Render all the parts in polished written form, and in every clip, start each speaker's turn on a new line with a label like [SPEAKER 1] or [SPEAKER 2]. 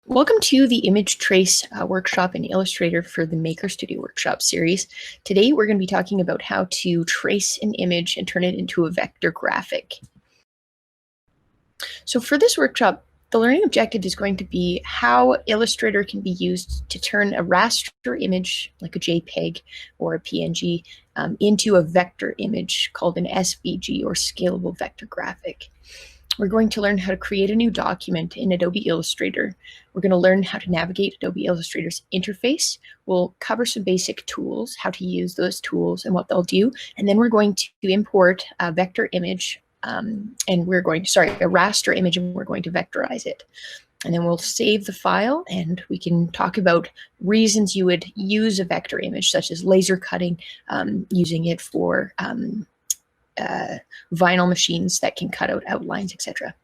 [SPEAKER 1] Welcome to the Image Trace workshop in Illustrator for the Maker Studio Workshop series. Today we're going to be talking about how to trace an image and turn it into a vector graphic. So for this workshop, the learning objective is going to be how Illustrator can be used to turn a raster image, like a JPEG or a PNG, into a vector image called an SVG or scalable vector graphic. We're going to learn how to create a new document in Adobe Illustrator. We're going to learn how to navigate Adobe Illustrator's interface. We'll cover some basic tools, how to use those tools and what they'll do. And then we're going to import a vector image a raster image, and we're going to vectorize it. And then we'll save the file, and we can talk about reasons you would use a vector image, such as laser cutting, using it for vinyl machines that can cut out outlines, etc.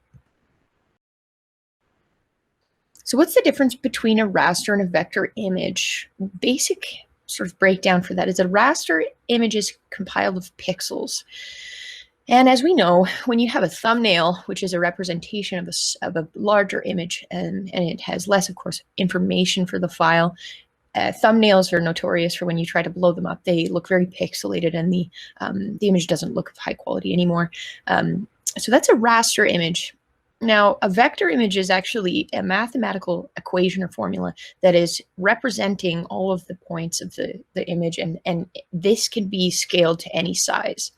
[SPEAKER 1] So what's the difference between a raster and a vector image? Basic sort of breakdown for that is a raster image is compiled of pixels. And as we know, when you have a thumbnail, which is a representation of a larger image, and it has less, of course, information for the file, thumbnails are notorious for when you try to blow them up, they look very pixelated and the image doesn't look of high quality anymore. So that's a raster image. Now, a vector image is actually a mathematical equation or formula that is representing all of the points of the image, and this can be scaled to any size.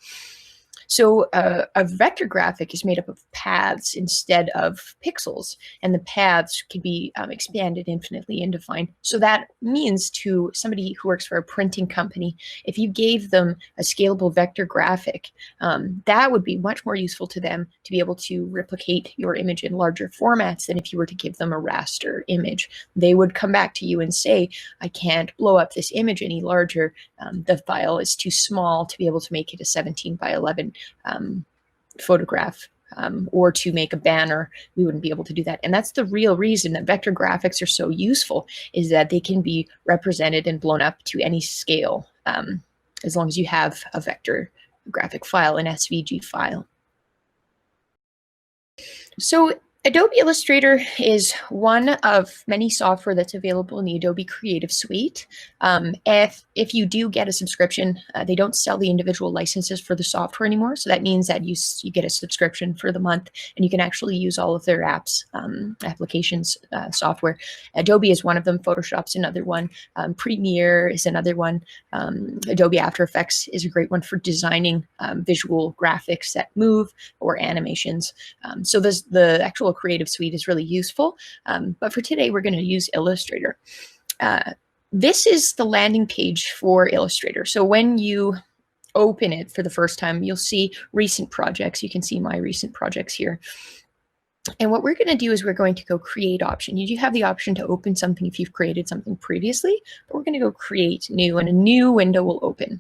[SPEAKER 1] So a vector graphic is made up of paths instead of pixels, and the paths can be expanded infinitely and defined. So that means to somebody who works for a printing company, if you gave them a scalable vector graphic, that would be much more useful to them to be able to replicate your image in larger formats than if you were to give them a raster image. They would come back to you and say, I can't blow up this image any larger. The file is too small to be able to make it a 17 by 11 photograph, or to make a banner. We wouldn't be able to do that. And that's the real reason that vector graphics are so useful, is that they can be represented and blown up to any scale, as long as you have a vector graphic file, an SVG file. So Adobe Illustrator is one of many software that's available in the Adobe Creative Suite. If you do get a subscription, they don't sell the individual licenses for the software anymore. So that means that you get a subscription for the month, and you can actually use all of their apps, applications, software. Adobe is one of them. Photoshop's another one. Premiere is another one. Adobe After Effects is a great one for designing visual graphics that move, or animations. So the actual Creative Suite is really useful. But for today, we're going to use Illustrator. This is the landing page for Illustrator. So when you open it for the first time, you'll see recent projects. You can see my recent projects here. And what we're going to do is we're going to go create option. You do have the option to open something if you've created something previously, but we're going to go create new, and a new window will open.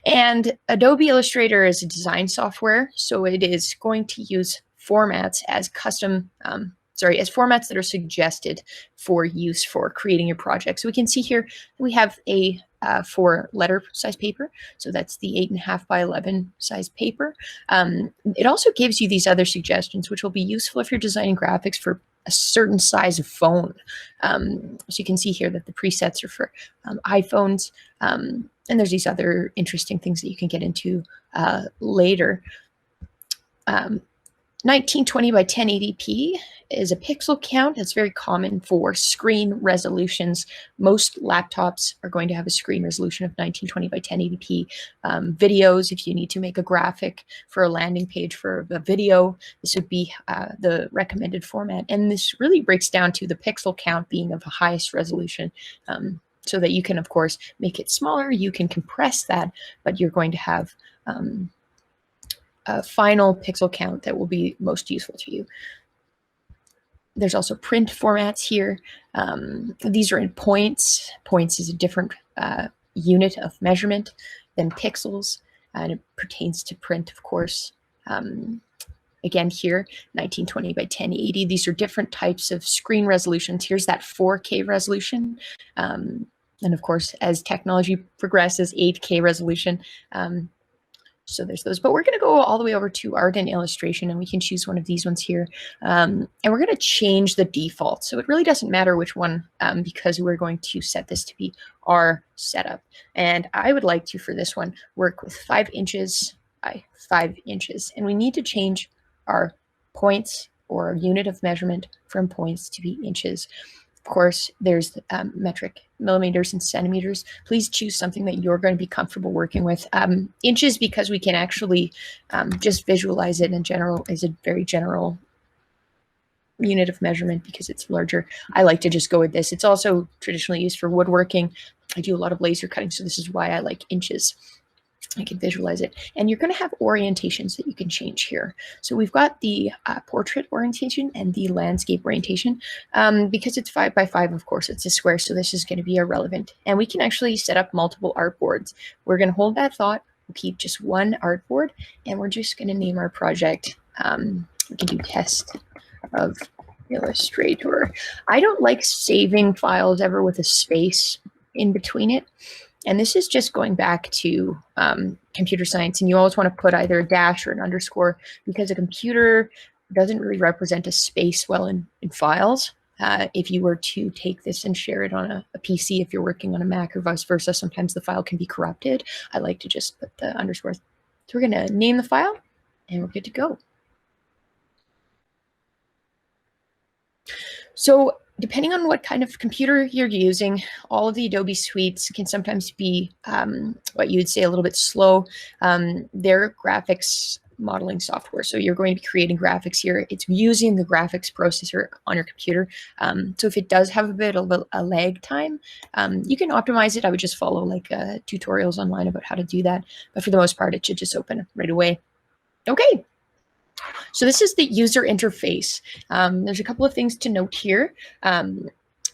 [SPEAKER 1] And Adobe Illustrator is a design software, so it is going to use formats as as formats that are suggested for use for creating your project. So we can see here we have a 4-letter size paper. So that's the 8.5 by 11 size paper. It also gives you these other suggestions, which will be useful if you're designing graphics for a certain size of phone. So you can see here that the presets are for iPhones. And there's these other interesting things that you can get into later. 1920 by 1080p is a pixel count. That's very common for screen resolutions. Most laptops are going to have a screen resolution of 1920 by 1080p. Videos, if you need to make a graphic for a landing page for a video, this would be the recommended format. And this really breaks down to the pixel count being of the highest resolution, so that you can, of course, make it smaller. You can compress that, but you're going to have a final pixel count that will be most useful to you. There's also print formats here. These are in points. Points is a different unit of measurement than pixels, and it pertains to print, of course. Again here, 1920 by 1080. These are different types of screen resolutions. Here's that 4K resolution. And of course, as technology progresses, 8K resolution. So there's those, but we're going to go all the way over to art and illustration, and we can choose one of these ones here. And we're going to change the default. So it really doesn't matter which one, because we're going to set this to be our setup. And I would like to, for this one, work with 5 inches by 5 inches. And we need to change our points or unit of measurement from points to be inches. Of course, there's metric, millimeters and centimeters. Please choose something that you're going to be comfortable working with. Inches, because we can actually just visualize it in general, is a very general unit of measurement because it's larger. I like to just go with this. It's also traditionally used for woodworking. I do a lot of laser cutting, so this is why I like inches. I can visualize it. And you're going to have orientations that you can change here. So we've got the portrait orientation and the landscape orientation. Because it's 5 by 5, of course, it's a square, so this is going to be irrelevant. And we can actually set up multiple artboards. We're going to hold that thought. We'll keep just one artboard, and we're just going to name our project. We can do test of Illustrator. I don't like saving files ever with a space in between it. And this is just going back to computer science, and you always want to put either a dash or an underscore because a computer doesn't really represent a space well in files. If you were to take this and share it on a PC, if you're working on a Mac or vice versa, sometimes the file can be corrupted. I like to just put the underscores. So we're going to name the file, and we're good to go. So depending on what kind of computer you're using, all of the Adobe suites can sometimes be what you would say a little bit slow. They're graphics modeling software. So you're going to be creating graphics here. It's using the graphics processor on your computer. So if it does have a bit of a lag time, you can optimize it. I would just follow like tutorials online about how to do that. But for the most part, it should just open right away. Okay. So this is the user interface. There's a couple of things to note here.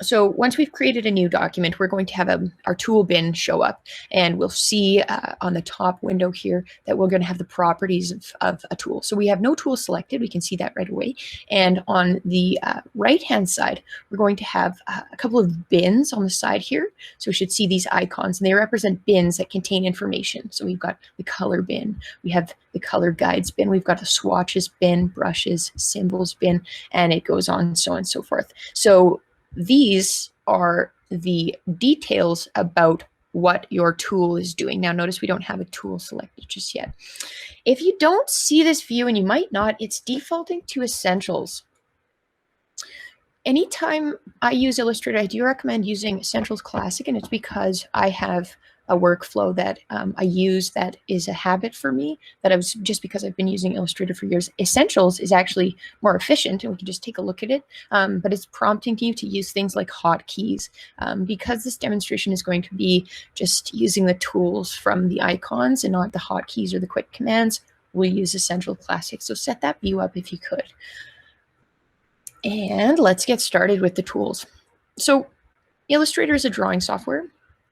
[SPEAKER 1] So once we've created a new document, we're going to have our tool bin show up, and we'll see on the top window here that we're going to have the properties of a tool. So we have no tool selected. We can see that right away. And on the right-hand side, we're going to have a couple of bins on the side here. So we should see these icons, and they represent bins that contain information. So we've got the color bin, we have the color guides bin, we've got a swatches bin, brushes, symbols bin, and it goes on, so on and so forth. So these are the details about what your tool is doing. Now notice we don't have a tool selected just yet. If you don't see this view, and you might not, it's defaulting to Essentials. Anytime I use Illustrator, I do recommend using Essentials Classic, and it's because I have a workflow that I use that is a habit for me, that I was just because I've been using Illustrator for years. Essentials is actually more efficient, and we can just take a look at it, but it's prompting you to use things like hotkeys. Because this demonstration is going to be just using the tools from the icons and not the hotkeys or the quick commands, we'll use Essentials Classic. So set that view up if you could. And let's get started with the tools. So Illustrator is a drawing software.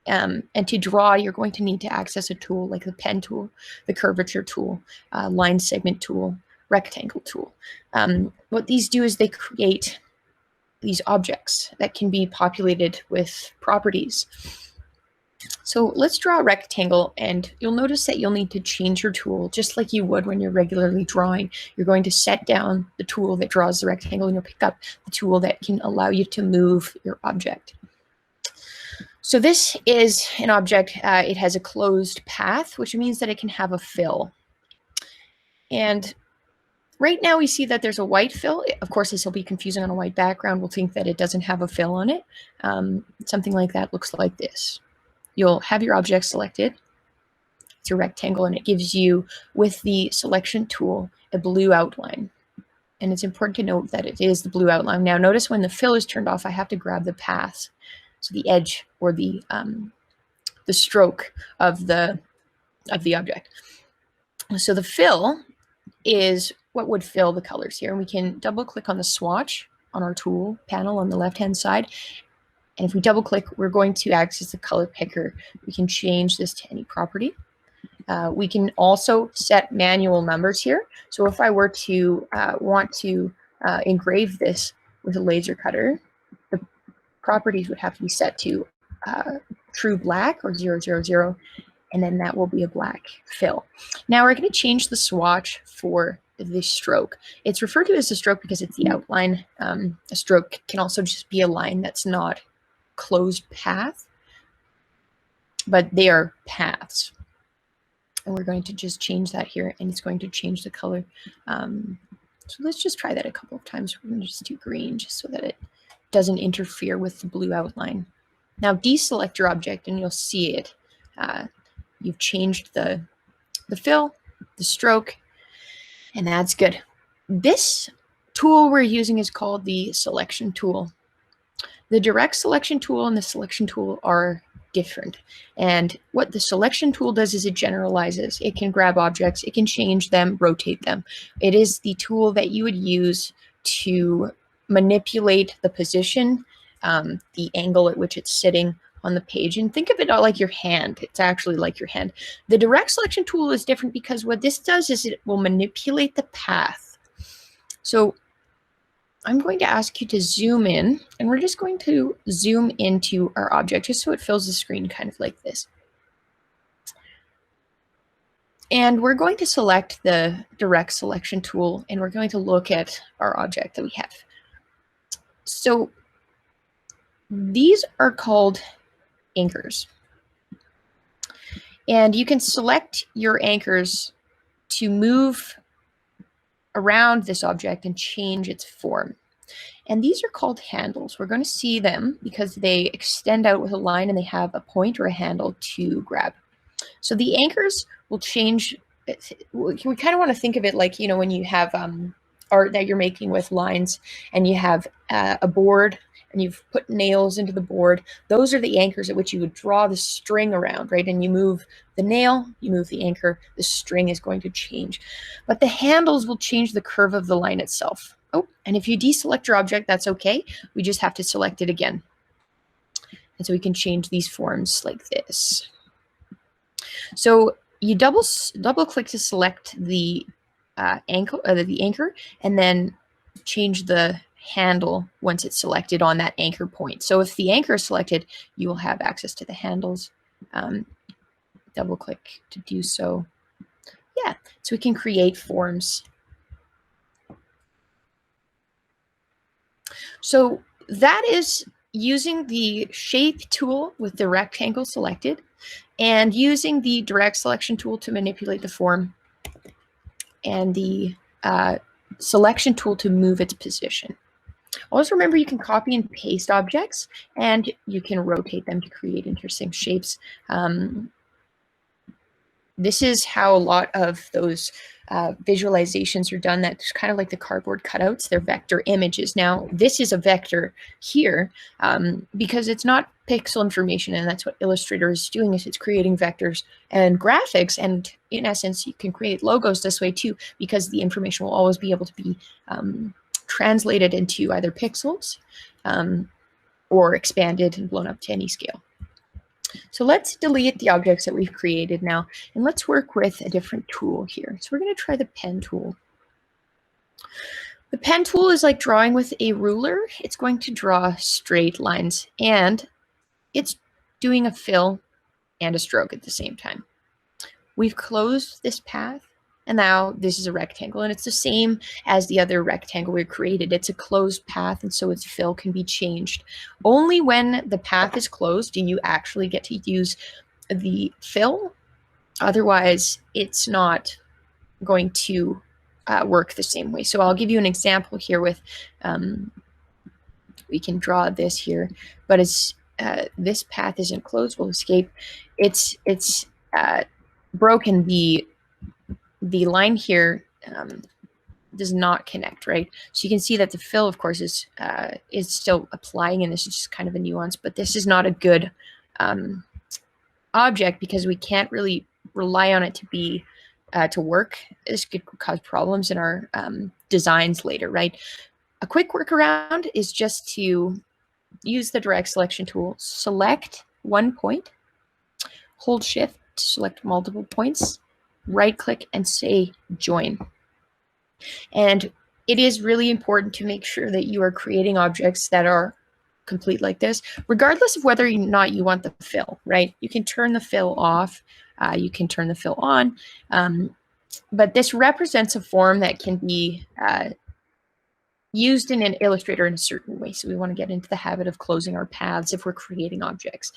[SPEAKER 1] And to draw, you're going to need to access a tool like the pen tool, the curvature tool, line segment tool, rectangle tool. What these do is they create these objects that can be populated with properties. So let's draw a rectangle, and you'll notice that you'll need to change your tool just like you would when you're regularly drawing. You're going to set down the tool that draws the rectangle, and you'll pick up the tool that can allow you to move your object. So this is an object, it has a closed path, which means that it can have a fill. And right now we see that there's a white fill. Of course, this will be confusing on a white background. We'll think that it doesn't have a fill on it. Something like that looks like this. You'll have your object selected. It's a rectangle, and it gives you, with the selection tool, a blue outline. And it's important to note that it is the blue outline. Now notice when the fill is turned off, I have to grab the path. So the edge or the stroke of the object. So the fill is what would fill the colors here. And we can double click on the swatch on our tool panel on the left-hand side. And if we double click, we're going to access the color picker. We can change this to any property. We can also set manual numbers here. So if I were to want to engrave this with a laser cutter, properties would have to be set to true black or 000, and then that will be a black fill. Now we're going to change the swatch for the stroke. It's referred to as a stroke because it's the outline. A stroke can also just be a line that's not closed path, but they are paths. And we're going to just change that here, and it's going to change the color. So let's just try that a couple of times. We're going to just do green just so that it doesn't interfere with the blue outline. Now deselect your object and you'll see it. You've changed the fill, the stroke, and that's good. This tool we're using is called the selection tool. The direct selection tool and the selection tool are different. And what the selection tool does is it generalizes. It can grab objects, it can change them, rotate them. It is the tool that you would use to manipulate the position, the angle at which it's sitting on the page. And think of it all like your hand. It's actually like your hand. The direct selection tool is different because what this does is it will manipulate the path. So I'm going to ask you to zoom in, and we're just going to zoom into our object just so it fills the screen kind of like this. And we're going to select the direct selection tool, and we're going to look at our object that we have. So these are called anchors. And you can select your anchors to move around this object and change its form. And these are called handles. We're going to see them because they extend out with a line and they have a point or a handle to grab. So the anchors will change. We kind of want to think of it like, you know, when you have art that you're making with lines and you have a board and you've put nails into the board. Those are the anchors at which you would draw the string around, right? And you move the nail, you move the anchor, the string is going to change. But the handles will change the curve of the line itself. Oh, and if you deselect your object, that's okay. We just have to select it again. And so we can change these forms like this. So you double click to select the anchor, and then change the handle once it's selected on that anchor point. So if the anchor is selected, you will have access to the handles. Double click to do so. Yeah, so we can create forms. So that is using the shape tool with the rectangle selected and using the direct selection tool to manipulate the form and the selection tool to move its position. Always remember you can copy and paste objects and you can rotate them to create interesting shapes. This is how a lot of those visualizations are done. That's kind of like the cardboard cutouts. They're vector images. Now, this is a vector here because it's not pixel information, and that's what Illustrator is doing, is it's creating vectors and graphics. And in essence, you can create logos this way too, because the information will always be able to be translated into either pixels or expanded and blown up to any scale. So let's delete the objects that we've created now, and let's work with a different tool here. So we're going to try the pen tool. The pen tool is like drawing with a ruler. It's going to draw straight lines, and it's doing a fill and a stroke at the same time. We've closed this path, and now this is a rectangle, and it's the same as the other rectangle we created. It's a closed path, and so its fill can be changed. Only when the path is closed do you actually get to use the fill. Otherwise, it's not going to work the same way. So I'll give you an example here with, we can draw this here, but as this path isn't closed, we'll escape. It's broken. The line here does not connect, right? So you can see that the fill, of course, is still applying, and this is just kind of a nuance, but this is not a good object because we can't really rely on it to be to work. This could cause problems in our designs later, right? A quick workaround is just to use the direct selection tool, select one point, hold shift to select multiple points, right click and say join. And it is really important to make sure that you are creating objects that are complete like this, regardless of whether or not you want the fill, right? You can turn the fill off you can turn the fill on. But this represents a form that can be used in an Illustrator in a certain way. So we want to get into the habit of closing our paths if we're creating objects.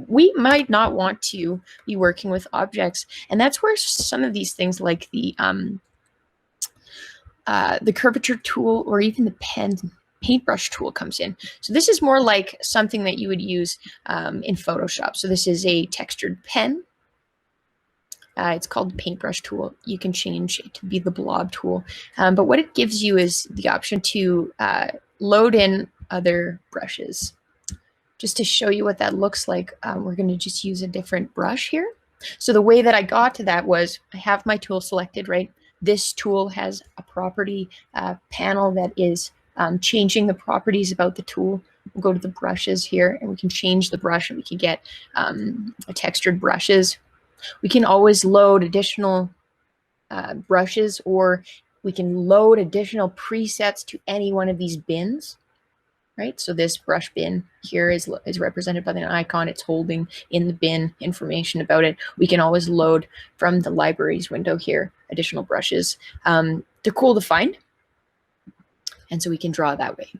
[SPEAKER 1] We might not want to be working with objects, and that's where some of these things like the curvature tool or even the paintbrush tool comes in. So this is more like something that you would use in Photoshop. So this is a textured pen. It's called the paintbrush tool. You can change it to be the blob tool. But what it gives you is the option to load in other brushes. Just to show you what that looks like, we're going to just use a different brush here. So the way that I got to that was I have my tool selected, right? This tool has a property panel that is changing the properties about the tool. We'll go to the brushes here and we can change the brush and we can get textured brushes. We can always load additional brushes, or we can load additional presets to any one of these bins. Right, so this brush bin here is represented by an icon. It's holding in the bin information about it. We can always load from the libraries window here additional brushes. They're cool to find, and so we can draw that way.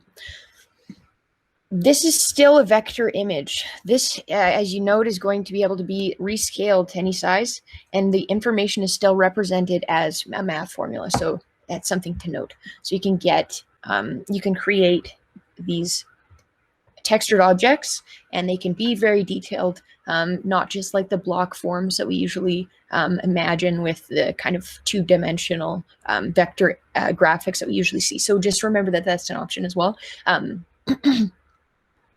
[SPEAKER 1] This is still a vector image. This, as you note, is going to be able to be rescaled to any size, and the information is still represented as a math formula. So that's something to note. So you can get, you can create these textured objects, and they can be very detailed, not just like the block forms that we usually imagine with the kind of two-dimensional vector graphics that we usually see. So just remember that that's an option as well.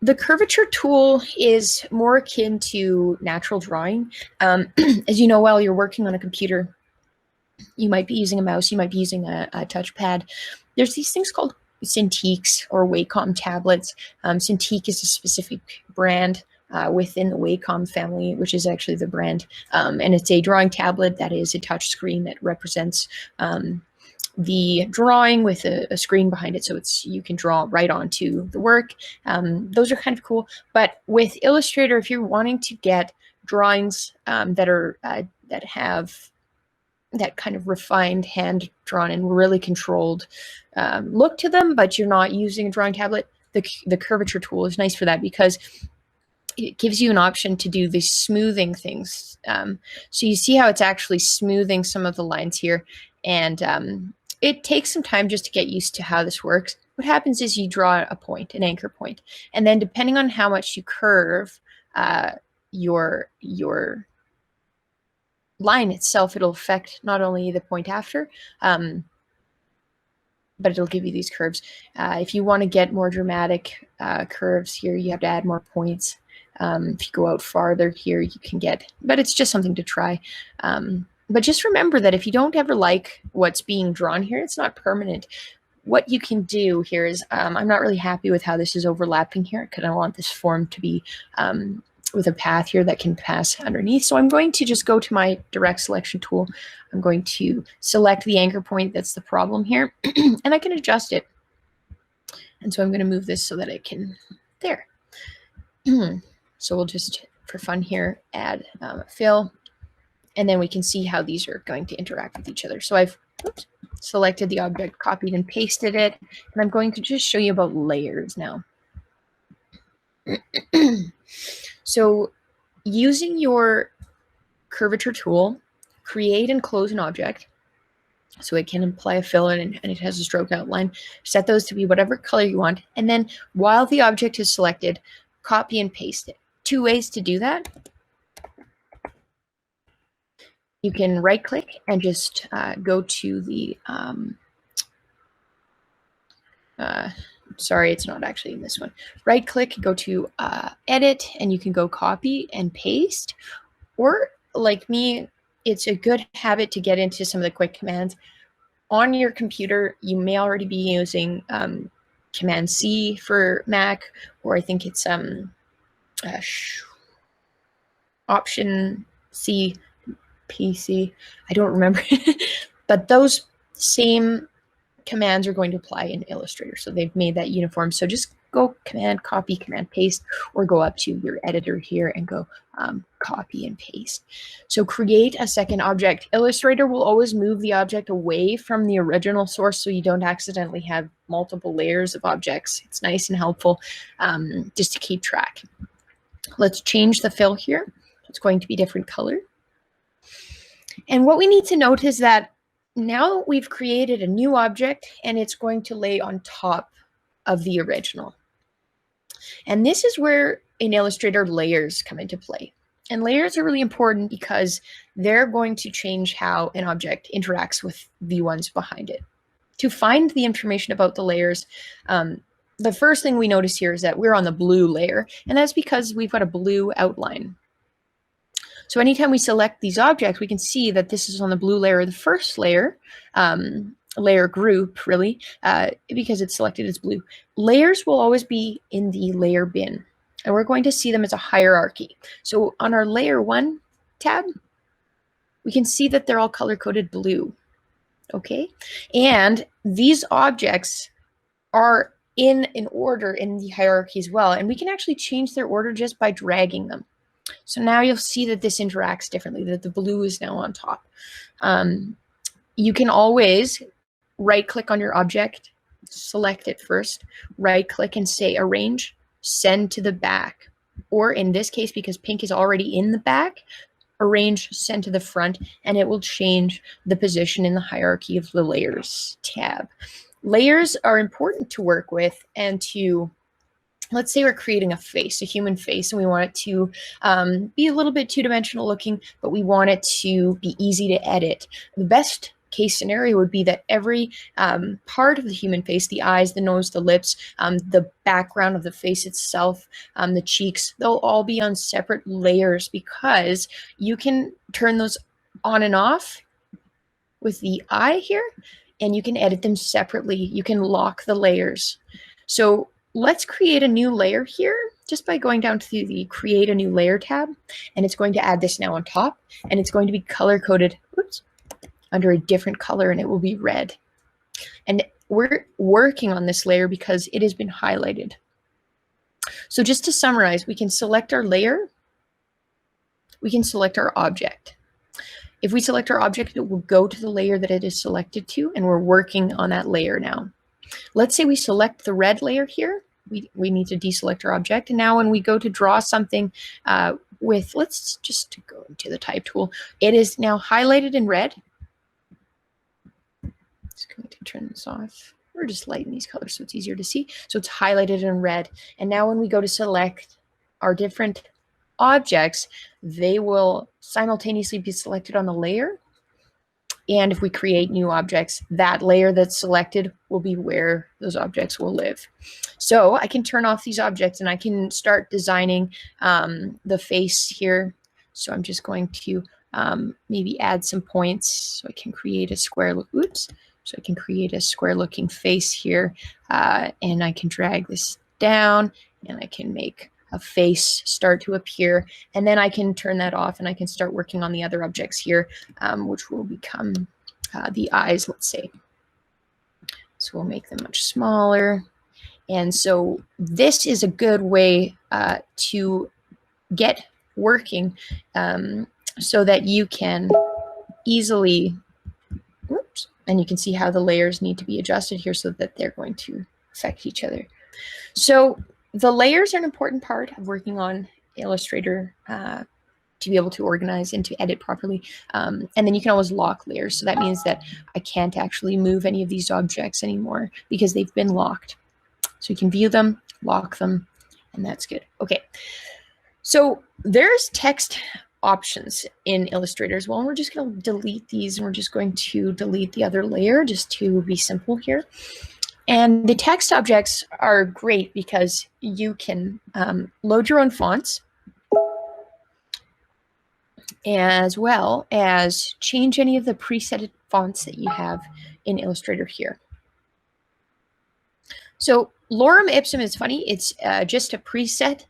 [SPEAKER 1] The curvature tool is more akin to natural drawing. As you know, while you're working on a computer, you might be using a mouse, you might be using a touchpad. There's these things called Cintiqs or Wacom tablets. Cintiq is a specific brand within the Wacom family, which is actually the brand. And it's a drawing tablet that is a touch screen that represents the drawing with a screen behind it, so you can draw right onto the work. Those are kind of cool. But with Illustrator, if you're wanting to get drawings that have that kind of refined, hand-drawn and really controlled look to them, but you're not using a drawing tablet, the curvature tool is nice for that because it gives you an option to do the smoothing things. So you see how it's actually smoothing some of the lines here, and it takes some time just to get used to how this works. What happens is you draw a point, an anchor point, and then depending on how much you curve your line itself, it'll affect not only the point after, but it'll give you these curves. If you want to get more dramatic curves here, you have to add more points. If you go out farther here, you can get, but it's just something to try. But just remember that if you don't ever like what's being drawn here, it's not permanent. What you can do here is, I'm not really happy with how this is overlapping here because I want this form to be with a path here that can pass underneath. So I'm going to just go to my direct selection tool. I'm going to select the anchor point that's the problem here, and I can adjust it. And so I'm going to move this so that it can, there. So we'll just, for fun here, add fill, and then we can see how these are going to interact with each other. So I've selected the object, copied and pasted it, and I'm going to just show you about layers now. So using your curvature tool, create and close an object. So it can apply a fill and it has a stroke outline. Set those to be whatever color you want. And then while the object is selected, copy and paste it. Two ways to do that. You can right click and just go to the, sorry, it's not actually in this one. Right click, go to edit, and you can go copy and paste. Or like me, it's a good habit to get into some of the quick commands. On your computer, you may already be using Command C for Mac, or I think it's Option C PC. I don't remember. But those same commands are going to apply in Illustrator. So they've made that uniform. So just go Command Copy, Command Paste, or go up to your editor here and go copy and paste. So create a second object. Illustrator will always move the object away from the original source so you don't accidentally have multiple layers of objects. It's nice and helpful just to keep track. Let's change the fill here. It's going to be different color. And what we need to note is that now we've created a new object and it's going to lay on top of the original. And this is where in Illustrator layers come into play. And layers are really important because they're going to change how an object interacts with the ones behind it. To find the information about the layers, the first thing we notice here is that we're on the blue layer, and that's because we've got a blue outline. So anytime we select these objects, we can see that this is on the blue layer, the first layer, layer group, really, because it's selected as blue. Layers will always be in the layer bin, and we're going to see them as a hierarchy. So on our layer 1 tab, we can see that they're all color-coded blue, okay? And these objects are in an order in the hierarchy as well, and we can actually change their order just by dragging them. So now you'll see that this interacts differently, that the blue is now on top. You can always right-click on your object, select it first, right-click and say Arrange, Send to the back. Or in this case, because pink is already in the back, Arrange, Send to the front, and it will change the position in the hierarchy of the Layers tab. Layers are important to work with and to, let's say we're creating a face, a human face, and we want it to be a little bit two-dimensional looking, but we want it to be easy to edit. The best case scenario would be that every part of the human face, the eyes, the nose, the lips, the background of the face itself, the cheeks, they'll all be on separate layers because you can turn those on and off with the eye here, and you can edit them separately. You can lock the layers. So let's create a new layer here just by going down to the Create a New Layer tab, and it's going to add this now on top, and it's going to be color-coded under a different color, and it will be red. And we're working on this layer because it has been highlighted. So just to summarize, we can select our layer, we can select our object. If we select our object, it will go to the layer that it is selected to, and we're working on that layer now. Let's say we select the red layer here. We need to deselect our object. And now when we go to draw something with, let's just go into the type tool. It is now highlighted in red. Just going to turn this off or just lighten these colors so it's easier to see. So it's highlighted in red. And now when we go to select our different objects, they will simultaneously be selected on the layer. And if we create new objects, that layer that's selected will be where those objects will live. So I can turn off these objects and I can start designing the face here. So I'm just going to maybe add some points so I can create a square look. Oops. So I can create a square looking face here, and I can drag this down and I can make a face start to appear, and then I can turn that off and I can start working on the other objects here, which will become the eyes, let's say. So we'll make them much smaller. And so this is a good way to get working so that you can easily, whoops, and you can see how the layers need to be adjusted here so that they're going to affect each other. So the layers are an important part of working on Illustrator to be able to organize and to edit properly. And then you can always lock layers. So that means that I can't actually move any of these objects anymore because they've been locked. So you can view them, lock them, and that's good. Okay, so there's text options in Illustrator as well. And we're just going to delete these, and we're just going to delete the other layer just to be simple here. And the text objects are great because you can load your own fonts as well as change any of the preset fonts that you have in Illustrator here. So lorem ipsum is funny. It's just a preset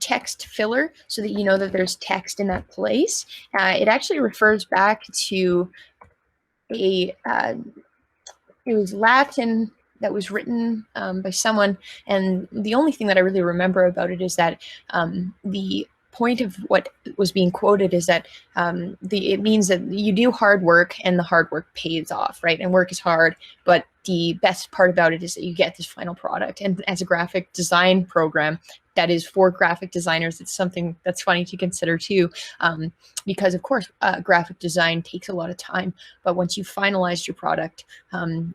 [SPEAKER 1] text filler so that you know that there's text in that place. It actually refers back to a, it was Latin that was written by someone, and the only thing that I really remember about it is that the point of what was being quoted is that it means that you do hard work and the hard work pays off, right? And work is hard, but the best part about it is that you get this final product. And as a graphic design program that is for graphic designers, it's something that's funny to consider too, because of course graphic design takes a lot of time, but once you've finalized your product,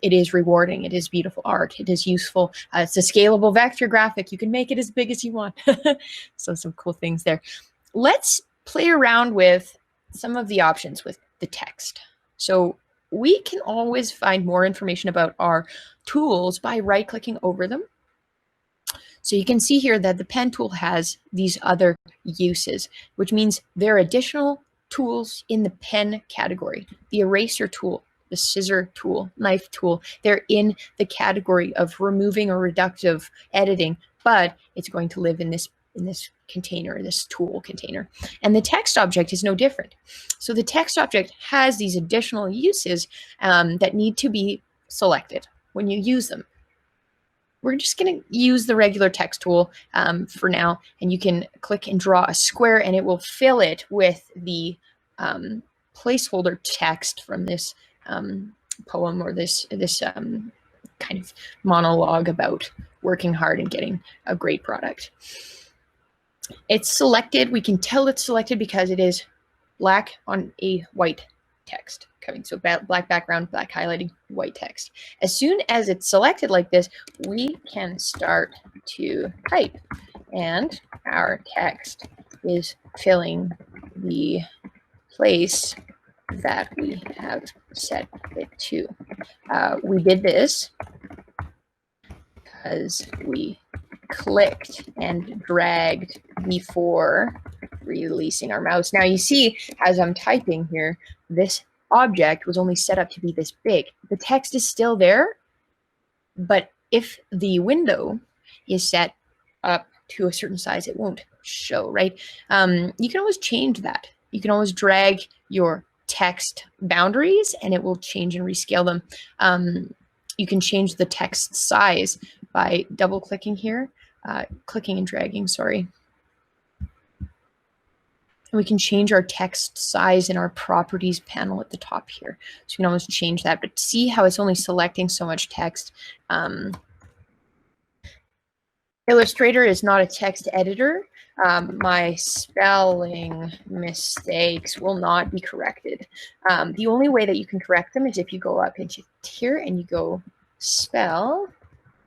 [SPEAKER 1] it is rewarding, it is beautiful art, it is useful, it's a scalable vector graphic, you can make it as big as you want. So some cool things there. Let's play around with some of the options with the text. So we can always find more information about our tools by right-clicking over them. So you can see here that the pen tool has these other uses, which means there are additional tools in the pen category. The eraser tool, the scissor tool, knife tool, they're in the category of removing or reductive editing, but it's going to live in this container, this tool container. And the text object is no different. So the text object has these additional uses that need to be selected when you use them. We're just going to use the regular text tool for now, and you can click and draw a square and it will fill it with the placeholder text from this poem or this kind of monologue about working hard and getting a great product. It's selected. We can tell it's selected because it is black on a white text coming. So black background, black highlighting, white text. As soon as it's selected like this, we can start to type, and our text is filling the place that we have set it to. We did this because we clicked and dragged before releasing our mouse. Now you see, as I'm typing here, this object was only set up to be this big. The text is still there, but if the window is set up to a certain size, it won't show, right? You can always change that. You can always drag your text boundaries and it will change and rescale them. You can change the text size by double clicking here, clicking and dragging, sorry. And we can change our text size in our properties panel at the top here. So you can almost change that, but see how it's only selecting so much text. Illustrator is not a text editor. My spelling mistakes will not be corrected. The only way that you can correct them is if you go up into here and you go spell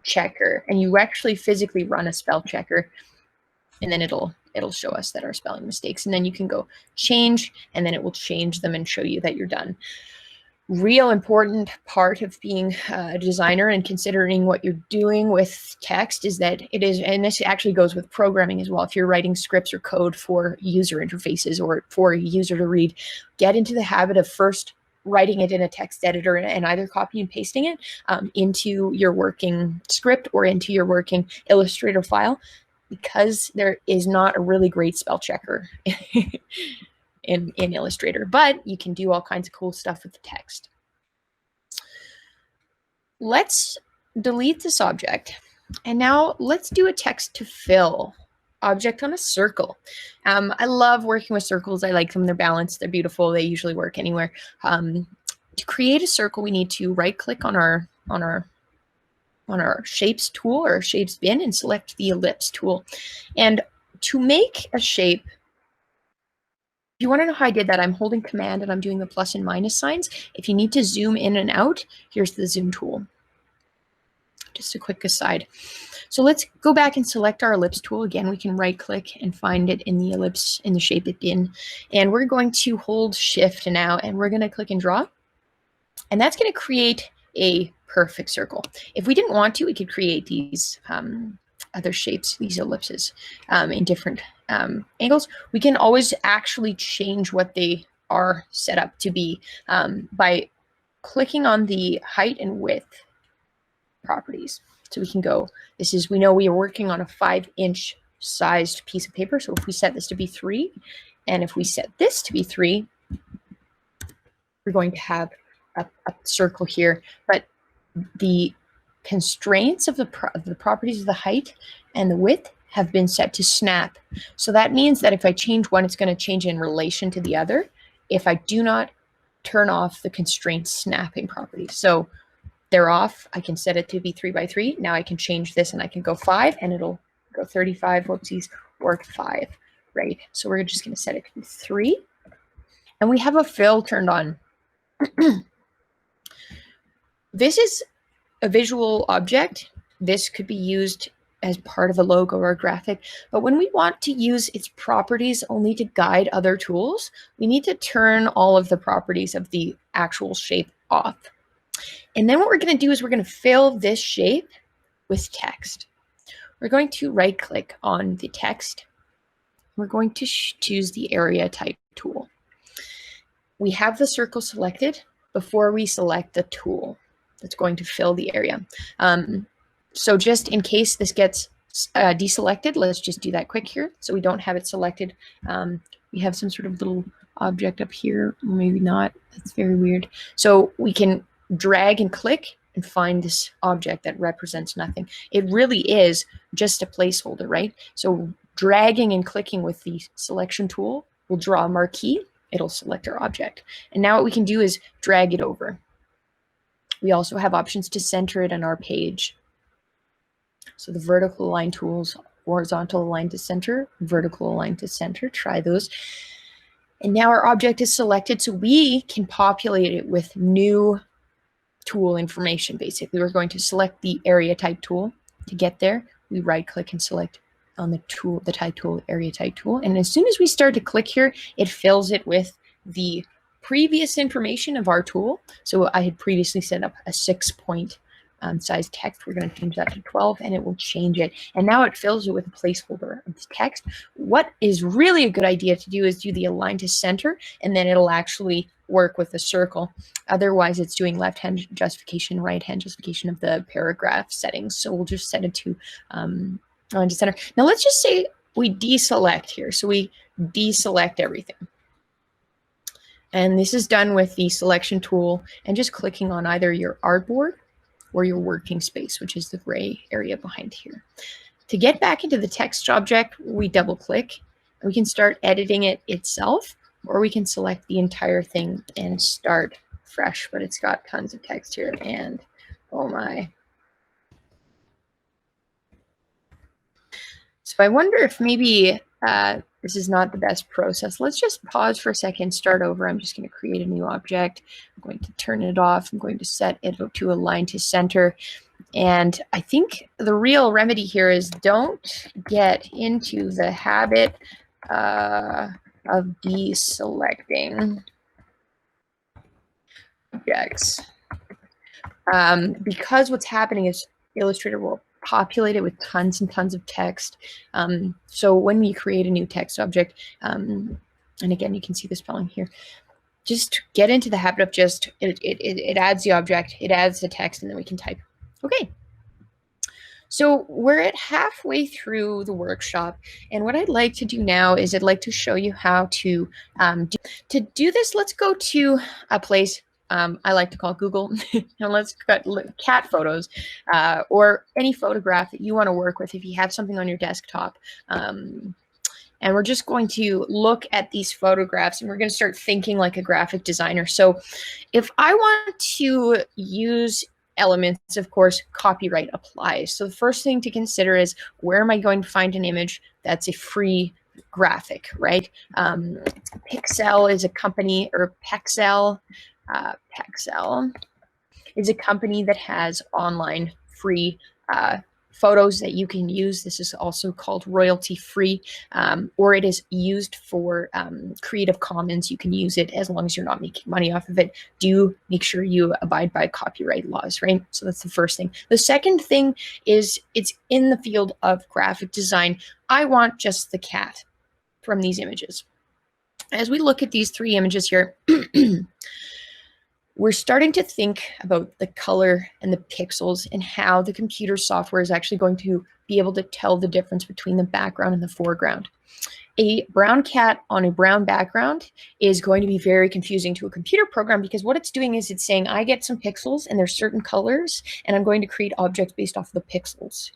[SPEAKER 1] checker, and you actually physically run a spell checker, and then it'll show us that our spelling mistakes, and then you can go change, and then it will change them and show you that you're done. Real important part of being a designer and considering what you're doing with text is that it is, and this actually goes with programming as well, if you're writing scripts or code for user interfaces or for a user to read, get into the habit of first writing it in a text editor and either copy and pasting it into your working script or into your working Illustrator file, because there is not a really great spell checker in Illustrator, but you can do all kinds of cool stuff with the text. Let's delete this object, and now let's do a text to fill object on a circle. I love working with circles. I like them. They're balanced. They're beautiful. They usually work anywhere. To create a circle, we need to right-click on our shapes tool or shapes bin and select the ellipse tool. And to make a shape, if you want to know how I did that, I'm holding Command and I'm doing the plus and minus signs. If you need to zoom in and out, here's the zoom tool. Just a quick aside. So let's go back and select our ellipse tool. Again, we can right click and find it in the ellipse, in the shape it bin. And we're going to hold Shift now, and we're going to click and draw. And that's going to create a perfect circle. If we didn't want to, we could create these other shapes, these ellipses in different angles. We can always actually change what they are set up to be by clicking on the height and width properties. So we can go, we know we are working on a 5-inch sized piece of paper. So if we set this to be 3, and if we set this to be 3, we're going to have a circle here. But the constraints of the properties of the height and the width have been set to snap. So that means that if I change one, it's going to change in relation to the other if I do not turn off the constraint snapping properties. So they're off. I can set it to be 3 by 3. Now I can change this and I can go 5 and it'll go 35, whoopsies, or 5, right? So we're just going to set it to 3. And we have a fill turned on. This is a visual object. This could be used as part of a logo or a graphic, but when we want to use its properties only to guide other tools, we need to turn all of the properties of the actual shape off. And then what we're going to do is we're going to fill this shape with text. We're going to right click on the text. We're going to choose the area type tool. We have the circle selected before we select the tool that's going to fill the area. So just in case this gets deselected, let's just do that quick here. So we don't have it selected. We have some sort of little object up here, maybe not. That's very weird. So we can drag and click and find this object that represents nothing. It really is just a placeholder, right? So dragging and clicking with the selection tool will draw a marquee. It'll select our object. And now what we can do is drag it over. We also have options to center it on our page. So the vertical align tools, horizontal align to center, vertical align to center, try those. And now our object is selected, so we can populate it with new tool information. Basically, we're going to select the area type tool. To get there, we right click and select on the tool, the type tool, area type tool. And as soon as we start to click here, it fills it with the previous information of our tool. So I had previously set up a 6-point size text. We're going to change that to 12 and it will change it. And now it fills it with a placeholder of text. What is really a good idea to do is do the align to center, and then it'll actually work with the circle. Otherwise, it's doing left-hand justification, right-hand justification of the paragraph settings. So we'll just set it to align to center. Now let's just say we deselect here. So we deselect everything. And this is done with the selection tool and just clicking on either your artboard or your working space, which is the gray area behind here. To get back into the text object, we double click and we can start editing it itself, or we can select the entire thing and start fresh, but it's got tons of text here and oh my. So I wonder if maybe this is not the best process. Let's just pause for a second, start over. I'm just going to create a new object. I'm going to turn it off. I'm going to set it to align to center. And I think the real remedy here is don't get into the habit of deselecting objects. Because what's happening is Illustrator will populate it with tons and tons of text. So when we create a new text object, and again, you can see the spelling here, just get into the habit of just, it adds the object, it adds the text, and then we can type. Okay. So we're at halfway through the workshop, and what I'd like to do now is I'd like to show you how to do this. Let's go to a place I like to call Google, and let's cut cat photos or any photograph that you want to work with if you have something on your desktop. And we're just going to look at these photographs and we're going to start thinking like a graphic designer. So if I want to use elements, of course, copyright applies. So the first thing to consider is, where am I going to find an image that's a free graphic, right? Pixel is a company, or Pexel. Pexel is a company that has online free photos that you can use. This is also called royalty free, or it is used for Creative Commons. You can use it as long as you're not making money off of it. Do make sure you abide by copyright laws, right? So that's the first thing. The second thing is, it's in the field of graphic design. I want just the cat from these images. As we look at these three images here, we're starting to think about the color and the pixels and how the computer software is actually going to be able to tell the difference between the background and the foreground. A brown cat on a brown background is going to be very confusing to a computer program, because what it's doing is it's saying, I get some pixels and there's certain colors, and I'm going to create objects based off of the pixels.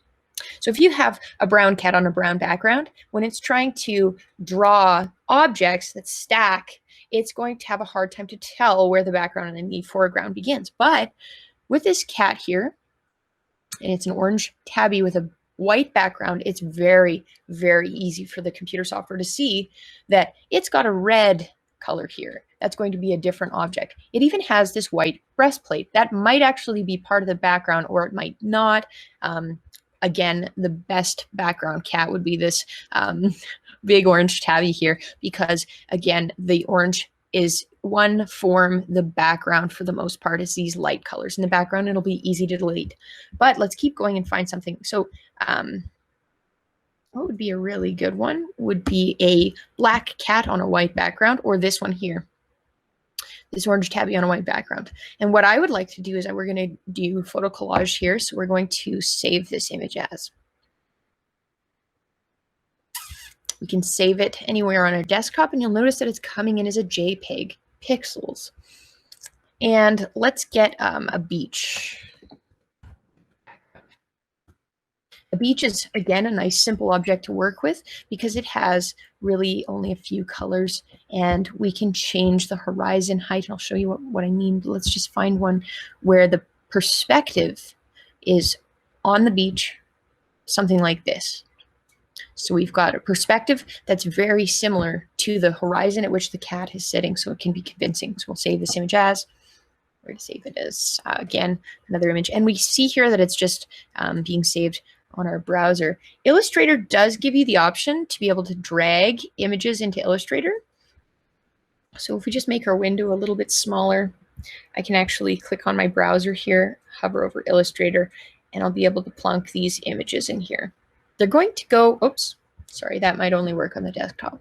[SPEAKER 1] So if you have a brown cat on a brown background, when it's trying to draw objects that stack, it's going to have a hard time to tell where the background and the foreground begins. But with this cat here, and it's an orange tabby with a white background, it's very, very easy for the computer software to see that it's got a red color here. That's going to be a different object. It even has this white breastplate. That might actually be part of the background, or it might not. Again, the best background cat would be this big orange tabby here, because again, the orange is one form. The background for the most part is these light colors in the background. It'll be easy to delete. But let's keep going and find something. So what would be a really good one would be a black cat on a white background, or this one here, this orange tabby on a white background. And what I would like to do is that we're going to do photo collage here. So we're going to save this image as. We can save it anywhere on our desktop, and you'll notice that it's coming in as a JPEG pixels. And let's get a beach. A beach is, again, a nice simple object to work with because it has really only a few colors, and we can change the horizon height. And I'll show you what I mean. But let's just find one where the perspective is on the beach, something like this. So we've got a perspective that's very similar to the horizon at which the cat is sitting, so it can be convincing. So we'll save this image as. We're going to save it as, again, another image. And we see here that it's just being saved on our browser. Illustrator does give you the option to be able to drag images into Illustrator. So if we just make our window a little bit smaller, I can actually click on my browser here, hover over Illustrator, and I'll be able to plunk these images in here. They're going to go, oops, sorry, that might only work on the desktop.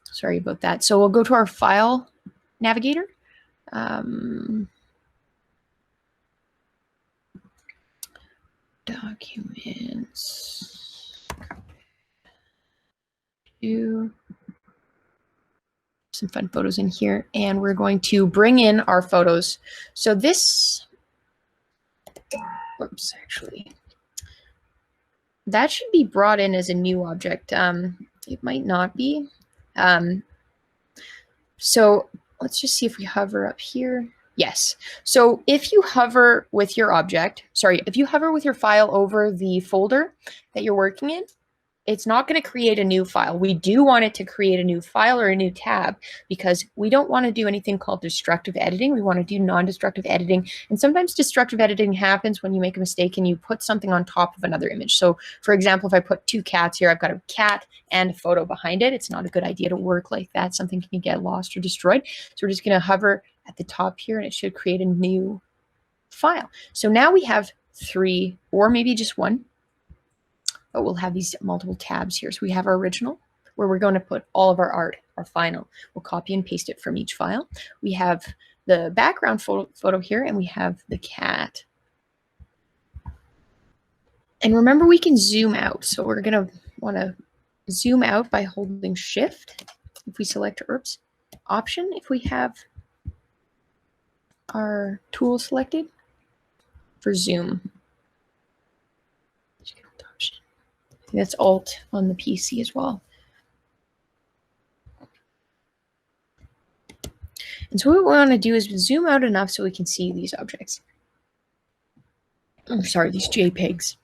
[SPEAKER 1] Sorry about that. So we'll go to our file navigator. Documents. Do some fun photos in here, and we're going to bring in our photos. So this, whoops, actually, that should be brought in as a new object. It might not be. So let's just see if we hover up here. Yes. So if you hover with your object, sorry, if you hover with your file over the folder that you're working in, it's not going to create a new file. We do want it to create a new file or a new tab, because we don't want to do anything called destructive editing. We want to do non-destructive editing. And sometimes destructive editing happens when you make a mistake and you put something on top of another image. So for example, if I put two cats here, I've got a cat and a photo behind it. It's not a good idea to work like that. Something can get lost or destroyed. So we're just going to hover at the top here, and it should create a new file. So now we have 3, or maybe just 1. But we'll have these multiple tabs here. So we have our original, where we're going to put all of our art, our final. We'll copy and paste it from each file. We have the background photo here, and we have the cat. And remember, we can zoom out. So we're going to want to zoom out by holding Shift. If we select Option, if we have our tool selected for zoom. That's Alt on the PC as well. And so what we want to do is zoom out enough so we can see these objects. I'm sorry, these JPEGs.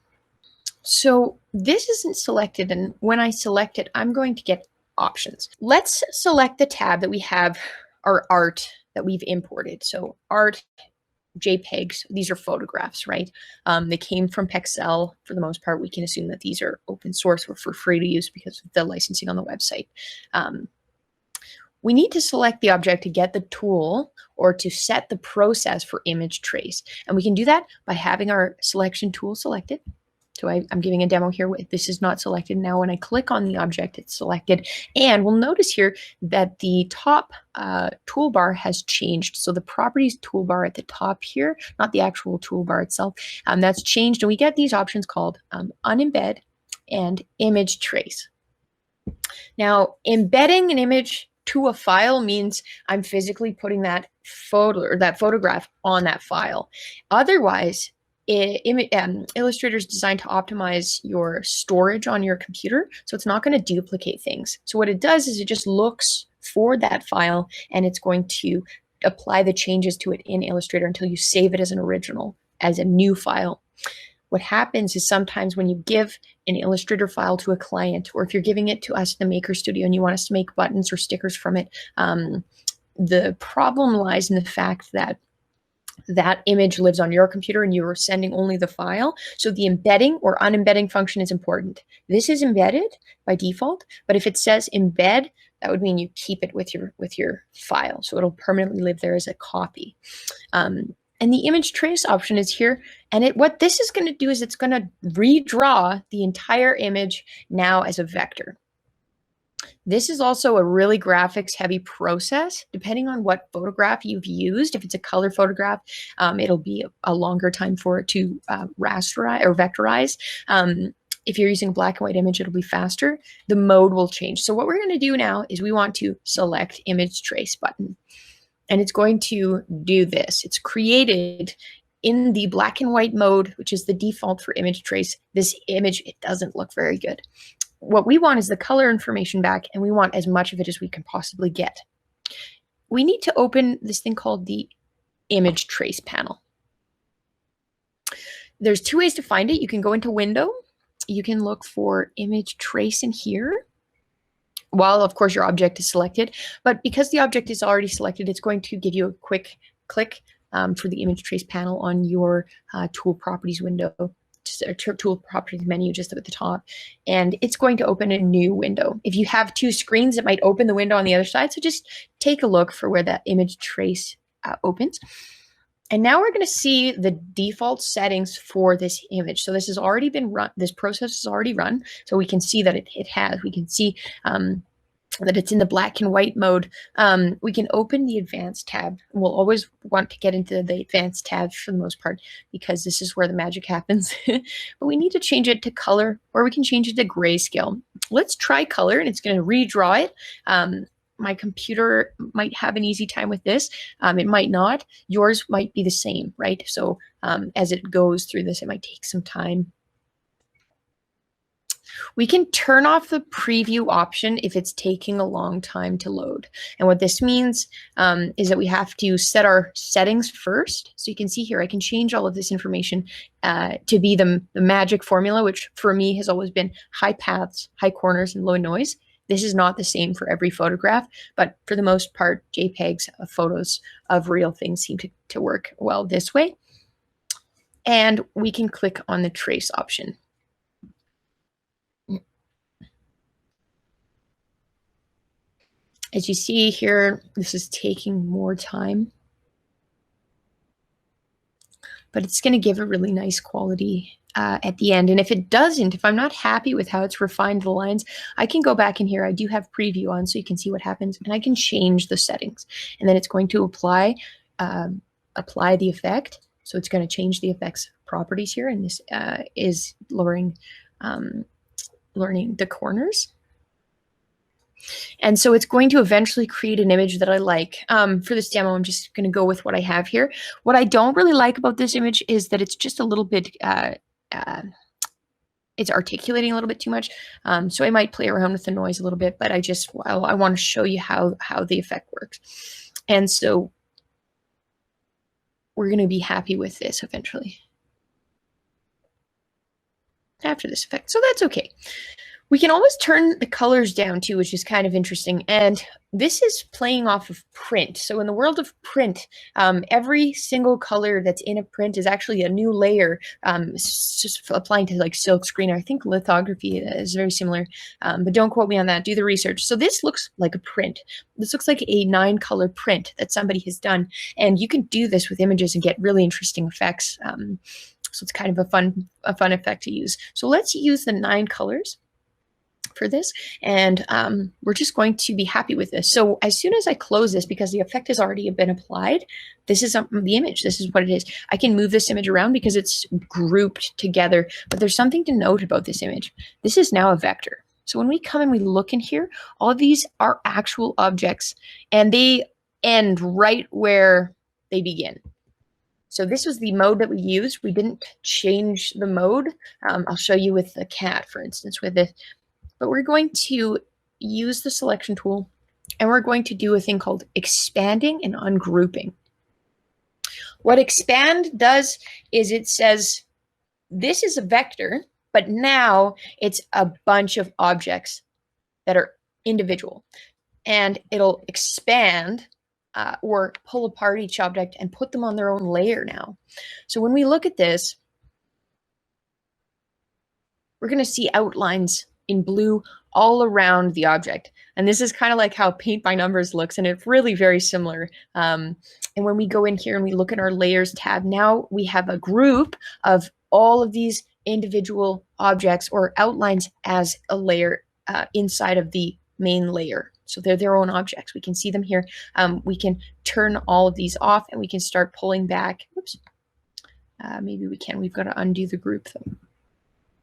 [SPEAKER 1] So this isn't selected, and when I select it, I'm going to get options. Let's select the tab that we have our art that we've imported. So art, JPEGs, these are photographs, right? They came from Pexel for the most part. We can assume that these are open source or for free to use because of the licensing on the website. We need to select the object to get the tool or to set the process for image trace. And we can do that by having our selection tool selected. So I'm giving a demo here. This is not selected. Now when I click on the object, it's selected. And we'll notice here that the top toolbar has changed. So the properties toolbar at the top here, not the actual toolbar itself, that's changed. And we get these options called unembed and image trace. Now, embedding an image to a file means I'm physically putting that photo or that photograph on that file. Otherwise, Illustrator is designed to optimize your storage on your computer, so it's not going to duplicate things. So what it does is it just looks for that file, and it's going to apply the changes to it in Illustrator until you save it as an original, as a new file. What happens is sometimes when you give an Illustrator file to a client, or if you're giving it to us in the Maker Studio and you want us to make buttons or stickers from it, the problem lies in the fact that that image lives on your computer and you're sending only the file. So the embedding or unembedding function is important. This is embedded by default, but if it says embed, that would mean you keep it with your file. So it'll permanently live there as a copy. And the image trace option is here. And what this is going to do is it's going to redraw the entire image now as a vector. This is also a really graphics heavy process, depending on what photograph you've used. If it's a color photograph, it'll be a longer time for it to rasterize or vectorize. If you're using a black and white image, it'll be faster. The mode will change. So what we're going to do now is we want to select image trace button. And it's going to do this. It's created in the black and white mode, which is the default for image trace. This image, it doesn't look very good. What we want is the color information back, and we want as much of it as we can possibly get. We need to open this thing called the image trace panel. There's two ways to find it. You can go into Window. You can look for image trace in here, while of course your object is selected. But because the object is already selected, it's going to give you a quick click for the image trace panel on your tool properties window, tool properties menu just at the top, and it's going to open a new window. If you have two screens, it might open the window on the other side. So just take a look for where that image trace opens. And now we're going to see the default settings for this image. So this has already been run. This process is already run. So we can see that it has. We can see that it's in the black and white mode. We can open the advanced tab. We'll always want to get into the advanced tab for the most part, because this is where the magic happens. But we need to change it to color, or we can change it to grayscale. Let's try color, and it's going to redraw it. My computer might have an easy time with this. It might not. Yours might be the same, right? So as it goes through this, it might take some time. We can turn off the preview option if it's taking a long time to load. And what this means is that we have to set our settings first. So you can see here, I can change all of this information to be the magic formula, which for me has always been high paths, high corners, and low noise. This is not the same for every photograph, but for the most part, JPEGs, photos of real things seem to work well this way. And we can click on the trace option. As you see here, this is taking more time, but it's going to give a really nice quality at the end. And if it doesn't, if I'm not happy with how it's refined the lines, I can go back in here. I do have preview on so you can see what happens, and I can change the settings. And then it's going to apply the effect. So it's going to change the effects properties here, and this is lowering the corners. And so it's going to eventually create an image that I like. For this demo, I'm just going to go with what I have here. What I don't really like about this image is that it's just a little bit, it's articulating a little bit too much. So I might play around with the noise a little bit, but I want to show you how the effect works. And so we're going to be happy with this eventually after this effect. So that's okay. We can always turn the colors down too, which is kind of interesting. And this is playing off of print. So in the world of print, every single color that's in a print is actually a new layer. It's just applying to like silk screen. I think lithography is very similar, but don't quote me on that. Do the research. So this looks like a print. This looks like a 9-color print that somebody has done. And you can do this with images and get really interesting effects. So it's kind of a fun effect to use. So let's use the 9 colors for this, and we're just going to be happy with this. So as soon as I close this, because the effect has already been applied, this is the image. This is what it is. I can move this image around because it's grouped together, but there's something to note about this image. This is now a vector. So when we come and we look in here, all of these are actual objects, and they end right where they begin. So this was the mode that we used. We didn't change the mode. I'll show you with the cat, for instance, with this. But we're going to use the selection tool, and we're going to do a thing called expanding and ungrouping. What expand does is it says, this is a vector, but now it's a bunch of objects that are individual. And it'll expand or pull apart each object and put them on their own layer now. So when we look at this, we're going to see outlines in blue all around the object. And this is kind of like how paint by numbers looks, and it's really very similar. And when we go in here and we look at our layers tab, now we have a group of all of these individual objects or outlines as a layer inside of the main layer. So they're their own objects. We can see them here. We can turn all of these off, and we can start pulling back. Oops. Maybe we can. We've got to undo the group though.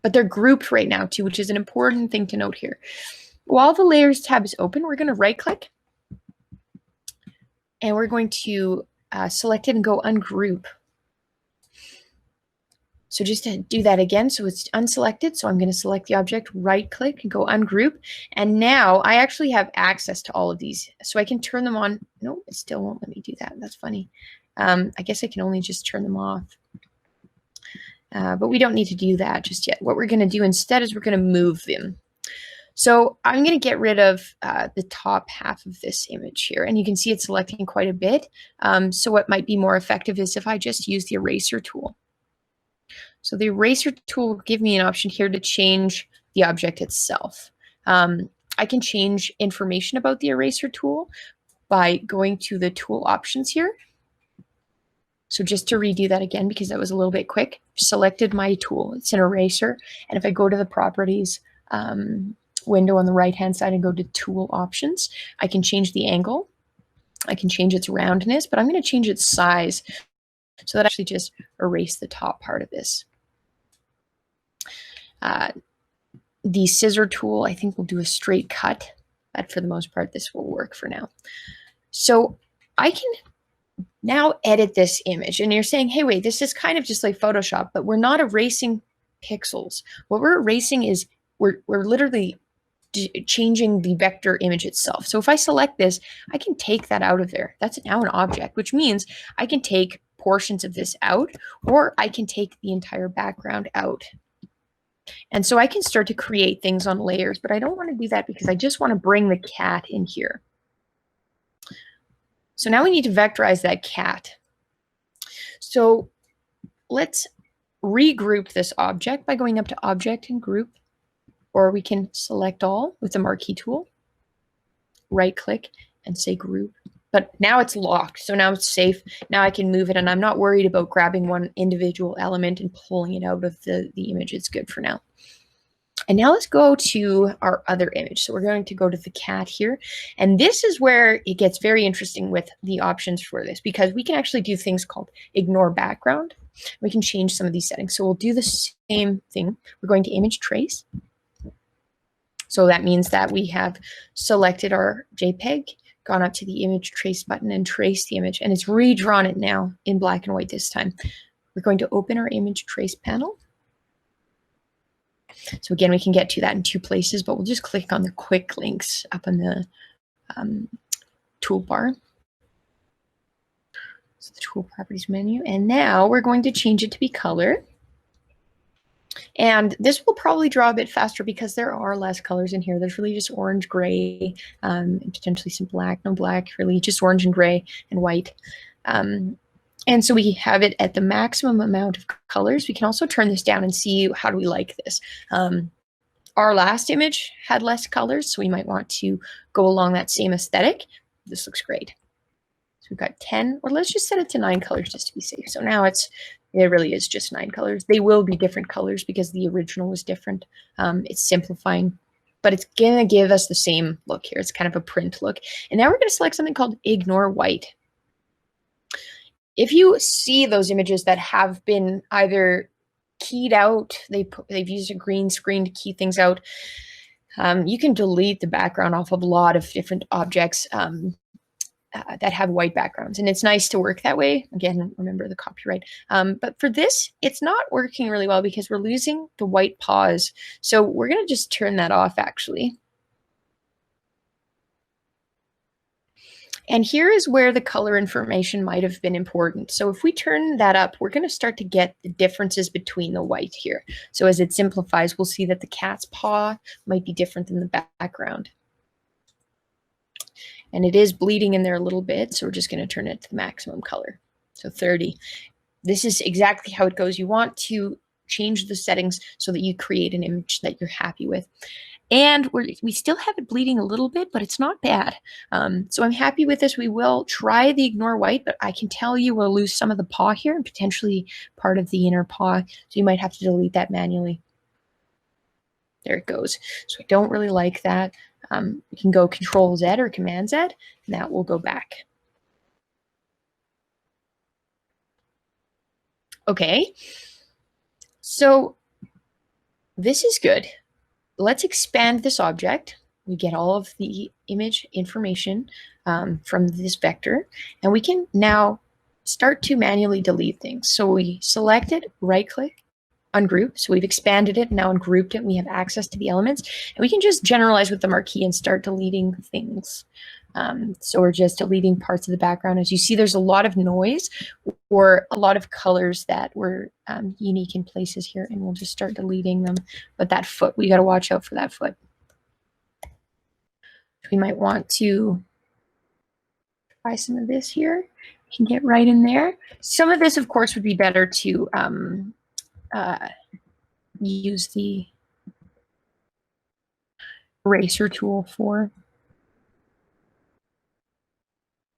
[SPEAKER 1] But they're grouped right now too, which is an important thing to note here. While the layers tab is open, we're going to right click, and we're going to select it and go ungroup. So just to do that again, so it's unselected. So I'm going to select the object, right click, and go ungroup. And now I actually have access to all of these. So I can turn them on. No, it still won't let me do that. That's funny. I guess I can only just turn them off. But we don't need to do that just yet. What we're going to do instead is we're going to move them. So I'm going to get rid of the top half of this image here. And you can see it's selecting quite a bit. So what might be more effective is if I just use the eraser tool. So the eraser tool will give me an option here to change the object itself. I can change information about the eraser tool by going to the tool options here. So just to redo that again, because that was a little bit quick, selected my tool. It's an eraser. And if I go to the properties window on the right-hand side and go to tool options, I can change the angle. I can change its roundness, but I'm going to change its size. So that actually just erase the top part of this. The scissor tool, I think we'll do a straight cut, but for the most part, this will work for now. So I can now edit this image, and you're saying, hey, wait, this is kind of just like Photoshop, but we're not erasing pixels. What we're erasing is we're literally changing the vector image itself. So if I select this, I can take that out of there. That's now an object, which means I can take portions of this out, or I can take the entire background out. And so I can start to create things on layers, but I don't want to do that because I just want to bring the cat in here. So now we need to vectorize that cat. So let's regroup this object by going up to Object and Group, or we can select all with the marquee tool, right click and say Group. But now it's locked, so now it's safe. Now I can move it, and I'm not worried about grabbing one individual element and pulling it out of the image. It's good for now. And now let's go to our other image. So we're going to go to the cat here. And this is where it gets very interesting with the options for this, because we can actually do things called ignore background. We can change some of these settings. So we'll do the same thing. We're going to image trace. So that means that we have selected our JPEG, gone up to the image trace button and traced the image, and it's redrawn it now in black and white this time. We're going to open our image trace panel. So again, we can get to that in 2 places, but we'll just click on the quick links up in the toolbar. So the tool properties menu, and now we're going to change it to be color. And this will probably draw a bit faster because there are less colors in here. There's really just orange, gray, and potentially some black. No black, really just orange and gray and white. And so we have it at the maximum amount of colors. We can also turn this down and see how do we like this. Our last image had less colors, so we might want to go along that same aesthetic. This looks great. So we've got 10, or let's just set it to 9 colors just to be safe. So now it's It really is just 9 colors. They will be different colors because the original was different. It's simplifying, but it's going to give us the same look here. It's kind of a print look. And now we're going to select something called Ignore White. If you see those images that have been either keyed out, they've used a green screen to key things out, you can delete the background off of a lot of different objects that have white backgrounds. And it's nice to work that way. Again, remember the copyright. But for this, it's not working really well because we're losing the white pause. So we're going to just turn that off, actually. And here is where the color information might have been important. So if we turn that up, we're going to start to get the differences between the white here. So as it simplifies, we'll see that the cat's paw might be different than the background. And it is bleeding in there a little bit, so we're just going to turn it to the maximum color. So 30. This is exactly how it goes. You want to change the settings so that you create an image that you're happy with. And we still have it bleeding a little bit, but it's not bad. So I'm happy with this. We will try the Ignore White, but I can tell you we'll lose some of the paw here and potentially part of the inner paw. So you might have to delete that manually. There it goes. So I don't really like that. You can go Control Z or Command Z, and that will go back. Okay, so this is good. Let's expand this object. We get all of the image information from this vector, and we can now start to manually delete things. So we select it, right-click, ungroup. So we've expanded it, now ungrouped it. We have access to the elements, and we can just generalize with the marquee and start deleting things. So we're just deleting parts of the background. As you see, there's a lot of noise or a lot of colors that were unique in places here, and we'll just start deleting them. But that foot, we got to watch out for that foot. We might want to try some of this here. We can get right in there. Some of this, of course, would be better to use the eraser tool for.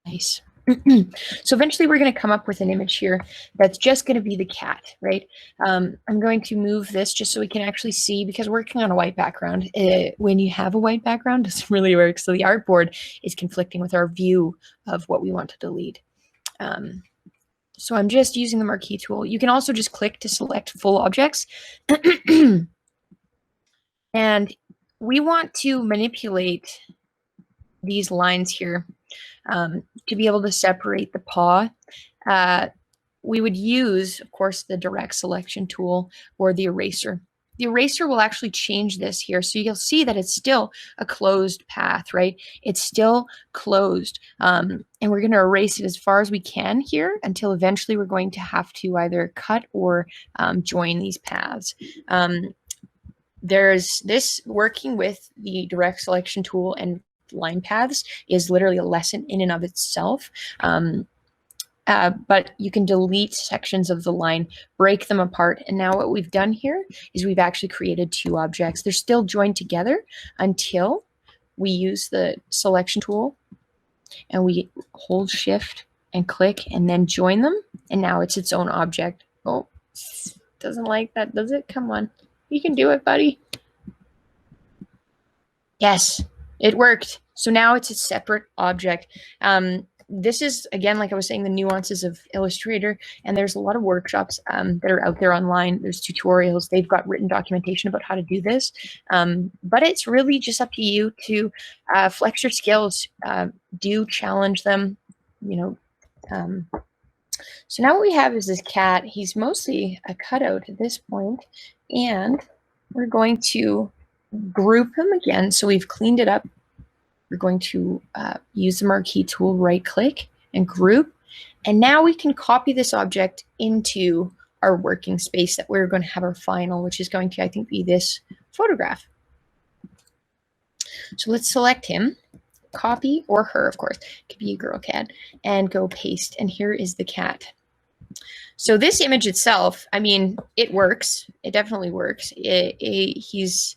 [SPEAKER 1] Nice. So eventually we're going to come up with an image here that's just going to be the cat, right? I'm going to move this just so we can actually see, because we're working on a white background. When you have a white background, it doesn't really work. So the artboard is conflicting with our view of what we want to delete. So I'm just using the marquee tool. You can also just click to select full objects. And we want to manipulate these lines here to be able to separate the paw. We would use, of course, the direct selection tool or the eraser. The eraser will actually change this here. So you'll see that it's still a closed path, right? It's still closed. And we're going to erase it as far as we can here until eventually we're going to have to either cut or join these paths. There's this working with the direct selection tool and line paths is literally a lesson in and of itself. But you can delete sections of the line, break them apart. And now what we've done here is we've actually created two objects. They're still joined together until we use the selection tool and we hold shift and click and then join them. And now it's its own object. Oh, doesn't like that, does it? Come on. You can do it, buddy. Yes, it worked. So now it's a separate object. This is, again, like I was saying, the nuances of Illustrator, and there's a lot of workshops that are out there online. There's tutorials. They've got written documentation about how to do this. But it's really just up to you to flex your skills, do challenge them, you know. So now what we have is this cat. He's mostly a cutout at this point, and we're going to group him again. So we've cleaned it up. We're going to use the marquee tool, right click and group. And now we can copy this object into our working space that we're going to have our final, which is going to, I think, be this photograph. So let's select him, copy, or her, of course. It could be a girl cat, and go paste. And here is the cat. So this image itself, I mean, it works. It definitely works. He's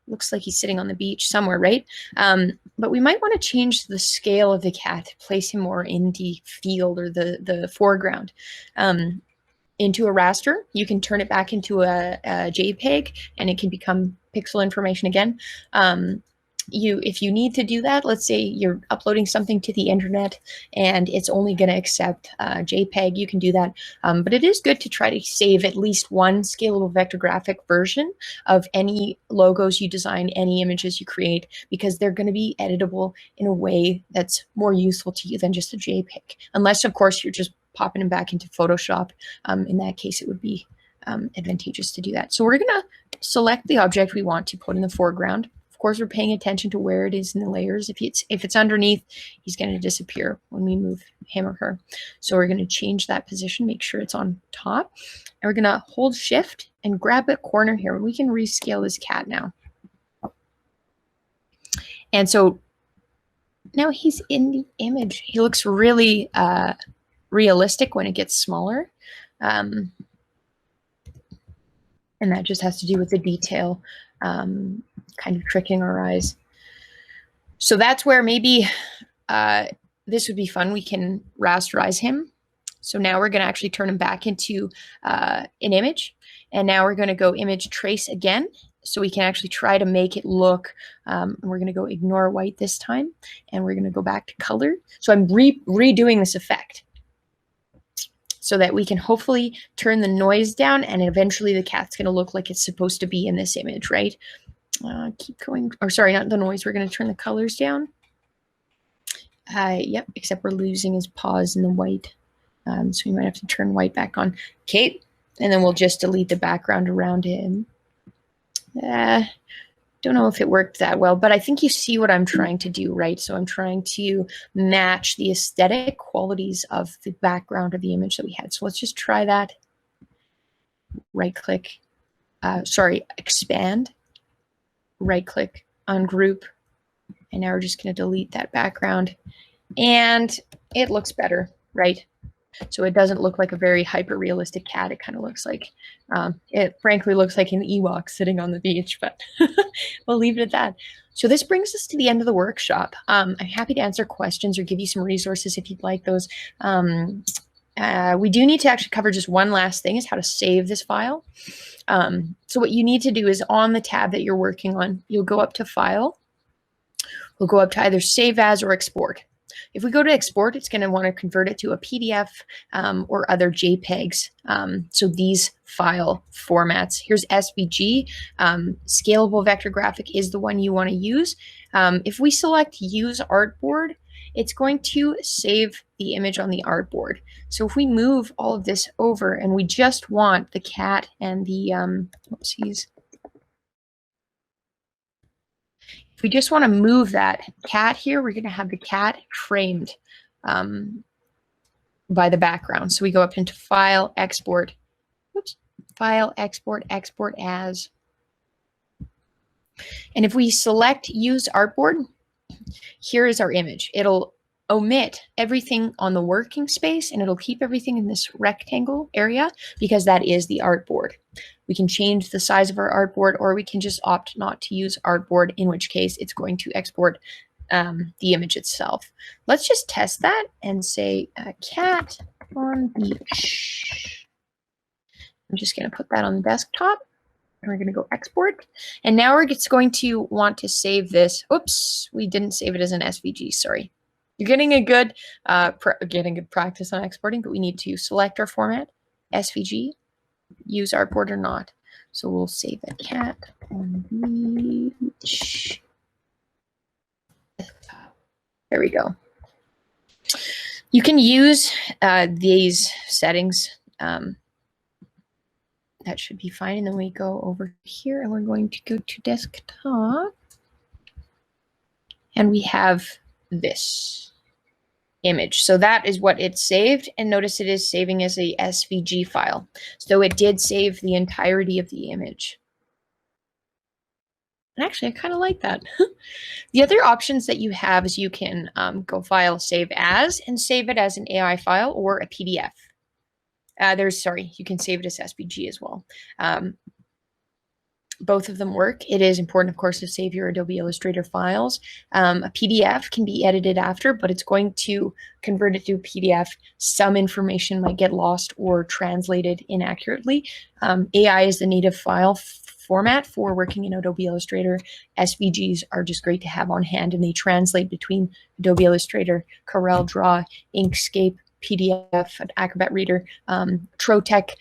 [SPEAKER 1] looks like he's sitting on the beach somewhere, right? But we might want to change the scale of the cat, place him more in the field or the foreground. into a raster. You can turn it back into a JPEG, and it can become pixel information again. If you need to do that, let's say you're uploading something to the internet and it's only going to accept JPEG, you can do that. But it is good to try to save at least one scalable vector graphic version of any logos you design, any images you create, because they're going to be editable in a way that's more useful to you than just a JPEG. Unless, of course, you're just popping them back into Photoshop. In that case, it would be advantageous to do that. So we're going to select the object we want to put in the foreground. Of course, we're paying attention to where it is in the layers. If it's underneath, he's going to disappear when we move him or her. So we're going to change that position, make sure it's on top. And we're going to hold shift and grab a corner here. We can rescale this cat now. And so now he's in the image. He looks really realistic when it gets smaller. And that just has to do with the detail kind of tricking our eyes. So that's where maybe this would be fun. We can rasterize him. So now we're going to actually turn him back into an image. And now we're going to go image trace again. So we can actually try to make it look, we're going to go ignore white this time. And we're going to go back to color. So I'm redoing this effect, so that we can hopefully turn the noise down, and eventually the cat's going to look like it's supposed to be in this image, right? Keep going, or sorry, not the noise. We're going to turn the colors down. Yep, except we're losing his paws in the white. So we might have to turn white back on. Okay, and then we'll just delete the background around him. Don't know if it worked that well, but I think you see what I'm trying to do, right? So I'm trying to match the aesthetic qualities of the background of the image that we had. So let's just try that. Right click, expand, right click, ungroup. And now we're just going to delete that background. And it looks better, right? So it doesn't look like a very hyper-realistic cat. It kind of looks like, it frankly looks like an Ewok sitting on the beach, but we'll leave it at that. So this brings us to the end of the workshop. I'm happy to answer questions or give you some resources if you'd like those. We do need to actually cover just one last thing, is how to save this file. So what you need to do is on the tab that you're working on, you'll go up to File. We'll go up to either Save As or Export. If we go to export, it's going to want to convert it to a PDF or other JPEGs. So these file formats, here's SVG. Scalable vector graphic is the one you want to use. If we select Use Artboard, it's going to save the image on the artboard. So if we move all of this over and we just want the cat and the, oopsies. If we just want to move that cat here, we're going to have the cat framed by the background. So we go up into File, Export, File, Export, Export As. And if we select Use Artboard, here is our image. It'll omit everything on the working space, and it'll keep everything in this rectangle area because that is the artboard. We can change the size of our artboard, or we can just opt not to use artboard, in which case it's going to export the image itself. Let's just test that and say cat on beach. I'm just going to put that on the desktop. And we're going to go export. And now we're just going to want to save this. Oops, we didn't save it as an SVG, sorry. You're getting a good practice on exporting, but we need to select our format, SVG, use artboard or not. So we'll save a cat on beach. There we go. You can use these settings. That should be fine. And then we go over here and we're going to go to desktop. And we have this image. So that is what it saved. And notice it is saving as a SVG file. So it did save the entirety of the image. And actually, I kind of like that. The other options that you have is you can go File, Save As, and save it as an AI file or a PDF. You can save it as SVG as well. both of them work. It is important, of course, to save your Adobe Illustrator files. A PDF can be edited after, but it's going to convert it to a PDF. Some information might get lost or translated inaccurately. AI is the native file format for working in Adobe Illustrator. SVGs are just great to have on hand, and they translate between Adobe Illustrator, Corel Draw, Inkscape, PDF, Acrobat Reader, Trotec,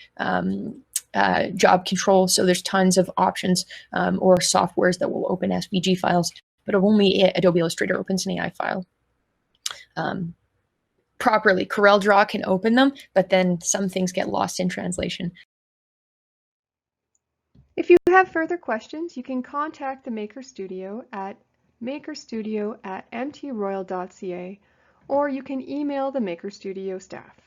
[SPEAKER 1] job control. So there's tons of options or softwares that will open SVG files, but only Adobe Illustrator opens an AI file properly. Corel Draw can open them, but then some things get lost in translation.
[SPEAKER 2] If you have further questions, you can contact the Maker Studio at makerstudio@mtroyal.ca, or you can email the Maker Studio staff.